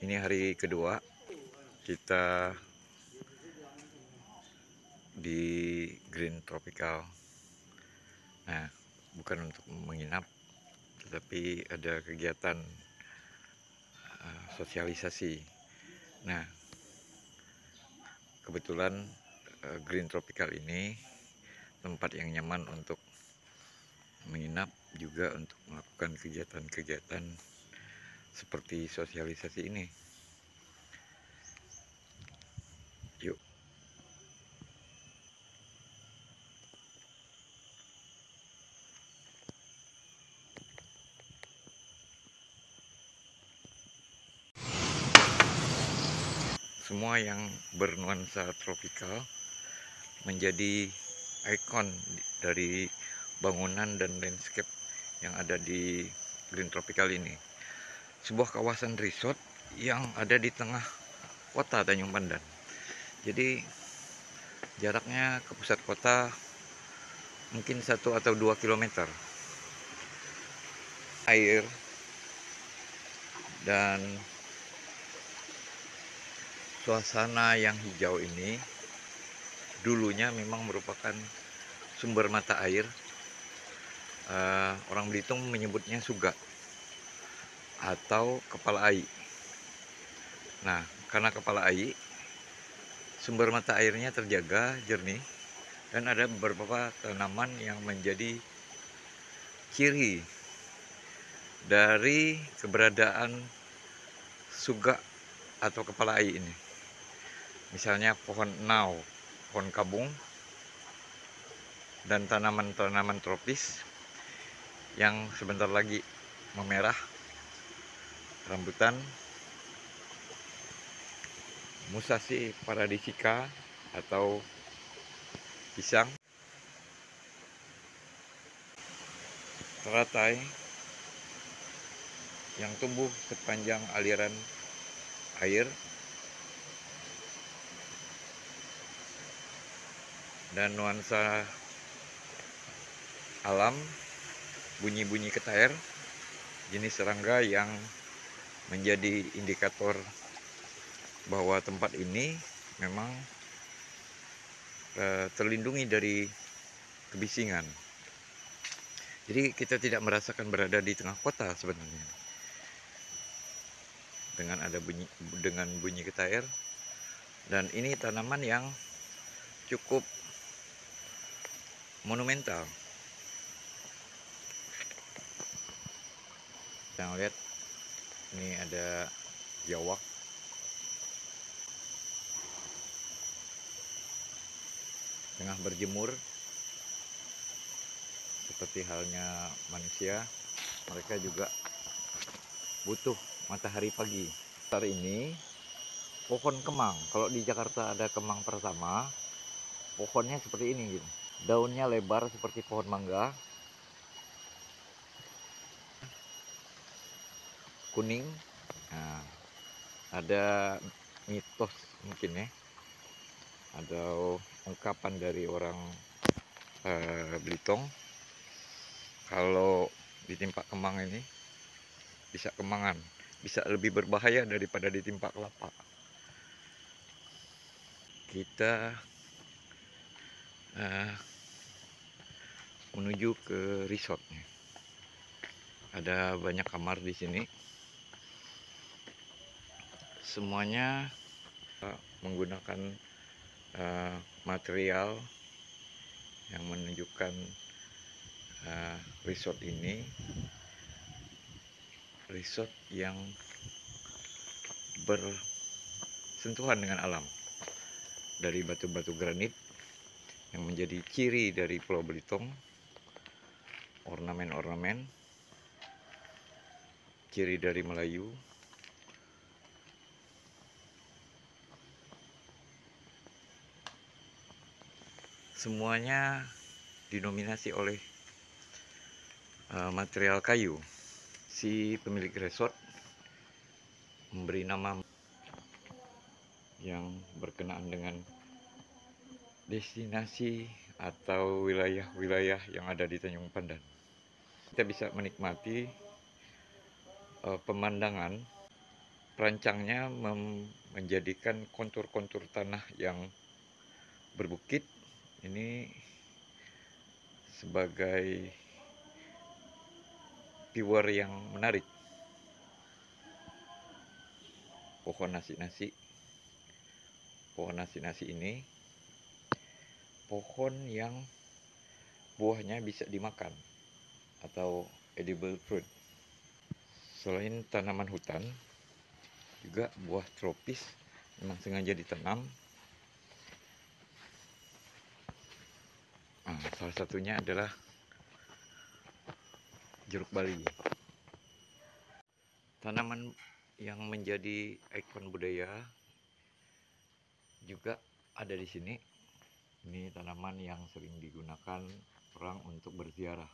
Ini hari kedua kita di Green Tropical. Nah, bukan untuk menginap, tetapi ada kegiatan sosialisasi. Nah, kebetulan Green Tropical ini tempat yang nyaman untuk menginap, juga untuk melakukan kegiatan-kegiatan seperti sosialisasi ini. Yuk. Semua yang bernuansa tropikal menjadi ikon dari bangunan dan landscape yang ada di Green Tropical ini. Sebuah kawasan resort yang ada di tengah kota Tanjung Pandan. Jadi jaraknya ke pusat kota mungkin 1 atau 2 kilometer. Air dan suasana yang hijau ini dulunya memang merupakan sumber mata air. Orang Belitung menyebutnya suga atau kepala ai. Nah, karena kepala ai, sumber mata airnya terjaga jernih dan ada beberapa tanaman yang menjadi ciri dari keberadaan suga atau kepala ai ini. Misalnya pohon nau, pohon kabung, dan tanaman-tanaman tropis yang sebentar lagi memerah, rambutan, Musaceae paradisiaca atau pisang, teratai yang tumbuh sepanjang aliran air, dan nuansa alam, bunyi-bunyi ketair, jenis serangga yang menjadi indikator bahwa tempat ini memang terlindungi dari kebisingan. Jadi kita tidak merasakan berada di tengah kota sebenarnya. Dengan bunyi ketair, dan ini tanaman yang cukup monumental. Kita lihat ini ada biawak, tengah berjemur seperti halnya manusia. Mereka juga butuh matahari pagi. Saat ini pohon kemang, kalau di Jakarta ada kemang pertama, pohonnya seperti ini gitu. Daunnya lebar seperti pohon mangga, kuning. Nah, ada mitos mungkin ya, ada ungkapan dari orang Belitung, kalau ditimpa kemang ini bisa kemangan, bisa lebih berbahaya daripada ditimpa kelapa. Kita menuju ke resortnya. Ada banyak kamar di sini. Semuanya menggunakan material yang menunjukkan resort ini resort yang bersentuhan dengan alam. Dari batu-batu granit yang menjadi ciri dari Pulau Belitung, ornamen-ornamen ciri dari Melayu, semuanya didominasi oleh material kayu. Si pemilik resort memberi nama yang berkenaan dengan destinasi atau wilayah-wilayah yang ada di Tanjung Pandan. Kita bisa menikmati pemandangan perancangnya menjadikan kontur-kontur tanah yang berbukit ini sebagai viewer yang menarik. Pohon nasi-nasi ini pohon yang buahnya bisa dimakan atau edible fruit. Selain tanaman hutan, juga buah tropis memang sengaja ditanam. Salah satunya adalah jeruk Bali. Tanaman yang menjadi ikon budaya juga ada di sini. Ini tanaman yang sering digunakan orang untuk berziarah.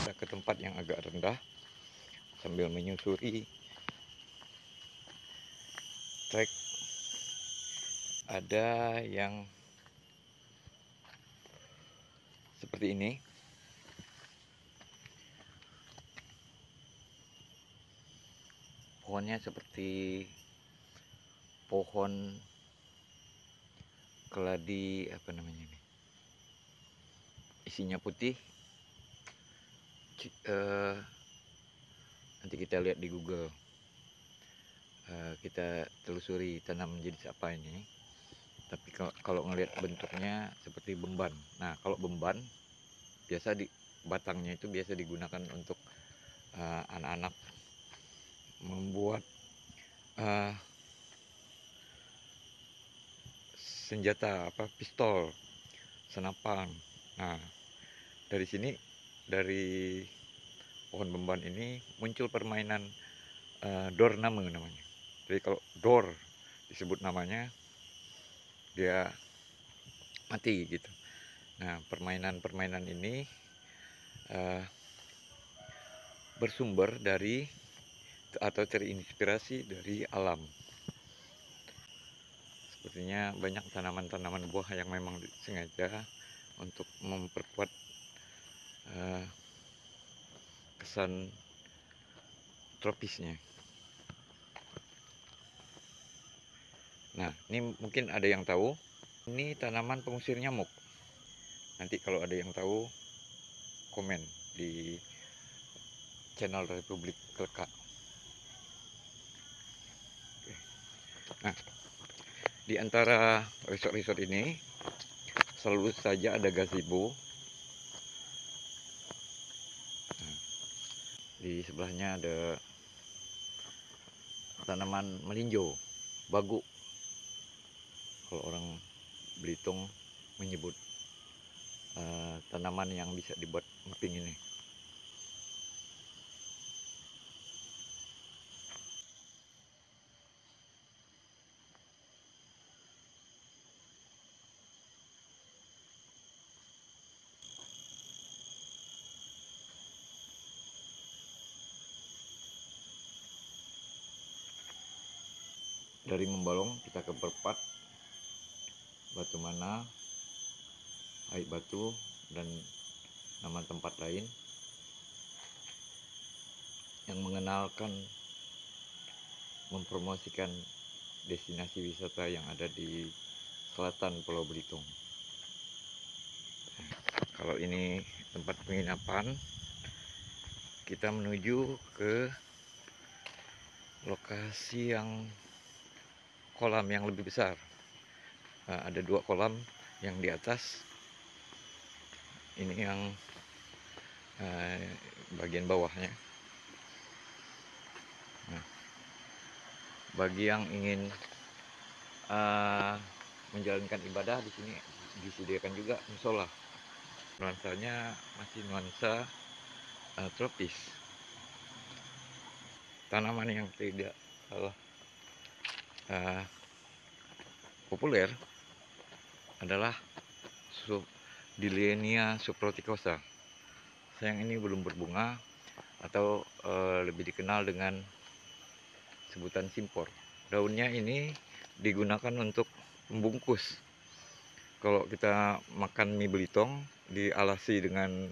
Kita ke tempat yang agak rendah sambil menyusuri trek. Ada yang seperti ini. Pohonnya seperti pohon keladi, apa namanya ini? Isinya putih. Nanti kita lihat di Google. Kita telusuri tanam jenis apa ini. Tapi kalau ngelihat bentuknya seperti bemban. Nah, kalau bemban biasa di batangnya itu biasa digunakan untuk anak-anak membuat senjata, pistol, senapan. Nah, dari sini, dari pohon bemban ini muncul permainan dorname namanya. Jadi kalau dor disebut namanya, dia mati gitu. Nah, permainan-permainan ini bersumber dari atau terinspirasi dari alam. Sepertinya banyak tanaman-tanaman buah yang memang sengaja untuk memperkuat kesan tropisnya. Nah, ini mungkin ada yang tahu, ini tanaman pengusir nyamuk. Nanti kalau ada yang tahu, komen di channel Republik Kelka. Nah, di antara resort-resort ini selalu saja ada gazebo. Di sebelahnya ada tanaman melinjo, bagu. Kalau orang Belitung menyebut tanaman yang bisa dibuat emping ini. Dari Membalong kita ke Perpat, Batu Mana, Aik Batu, dan nama tempat lain yang mengenalkan, mempromosikan destinasi wisata yang ada di selatan Pulau Belitung. Kalau ini tempat penginapan, kita menuju ke lokasi yang kolam yang lebih besar. Ada 2 kolam yang di atas. Ini yang bagian bawahnya. Nah, bagi yang ingin menjalankan ibadah di sini disediakan juga musola. Nuansanya masih nuansa tropis. Tanaman yang tidak kalah populer adalah Dilenia subtropicosa. Sayang ini belum berbunga, atau lebih dikenal dengan sebutan simpor. Daunnya ini digunakan untuk membungkus. Kalau kita makan mie Belitung dialasi dengan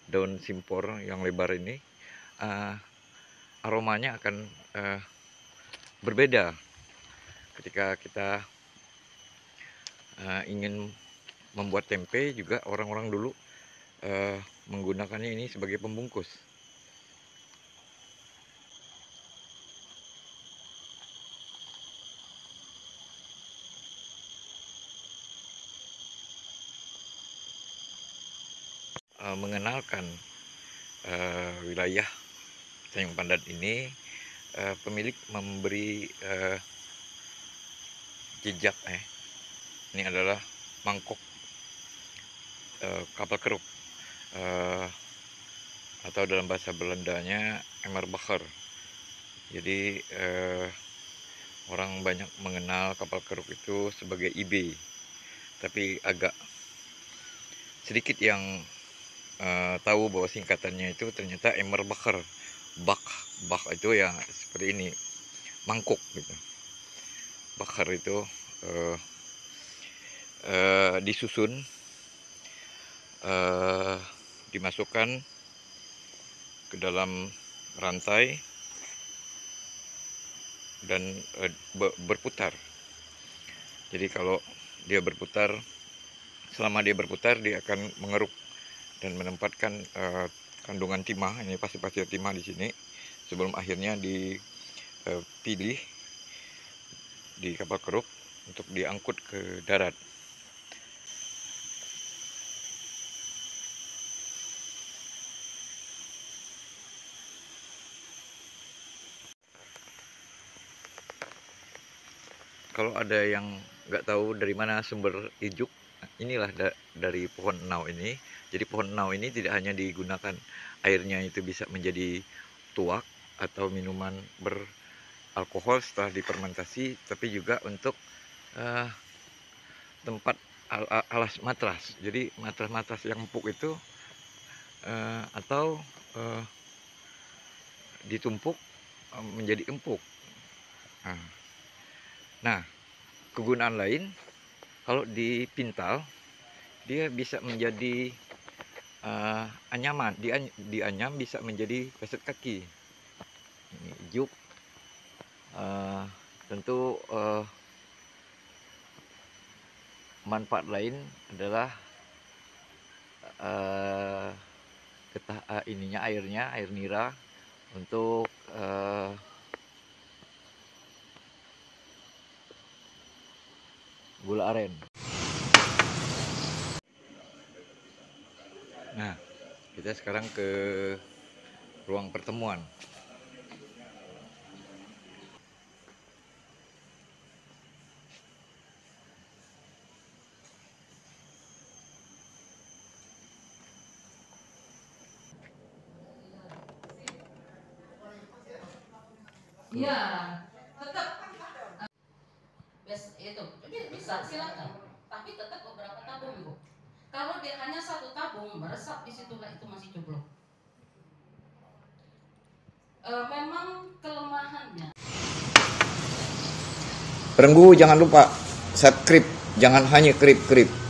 daun simpor yang lebar ini, aromanya akan berbeda ketika kita ingin membuat tempe. Juga orang-orang dulu menggunakannya ini sebagai pembungkus. Mengenalkan wilayah Tanjung Pandan ini, pemilik memberi jejak. Ini adalah mangkok kapal keruk, atau dalam bahasa Belandanya Emmerbacher. Jadi orang banyak mengenal kapal keruk itu sebagai IB, tapi agak sedikit yang tahu bahwa singkatannya itu ternyata Emmerbacher. Bak itu ya seperti ini, mangkuk gitu. Bakar itu disusun, dimasukkan ke dalam rantai dan berputar. Jadi kalau dia berputar, selama dia berputar dia akan mengeruk dan menempatkan kandungan timah, ini pasir-pasir timah di sini, sebelum akhirnya dipilih di kapal keruk untuk diangkut ke darat. Kalau ada yang nggak tahu dari mana sumber ijuk, inilah dari pohon enau ini. Jadi pohon enau ini tidak hanya digunakan airnya itu bisa menjadi tuak atau minuman beralkohol setelah difermentasi, tapi juga untuk tempat alas matras. Jadi matras-matras yang empuk itu atau ditumpuk menjadi empuk. Nah, kegunaan lain kalau dipintal dia bisa menjadi anyaman, dianyam bisa menjadi kaset kaki. Ini juk. Tentu manfaat lain adalah air nira untuk gula aren. Nah, kita sekarang ke ruang pertemuan. Iya, tetap itu bisa silakan, tapi tetap beberapa tabung Bu. Kalau dia hanya satu tabung meresap di situ itu masih cukup. Memang kelemahannya. Perenggu jangan lupa subscribe, jangan hanya krip-krip.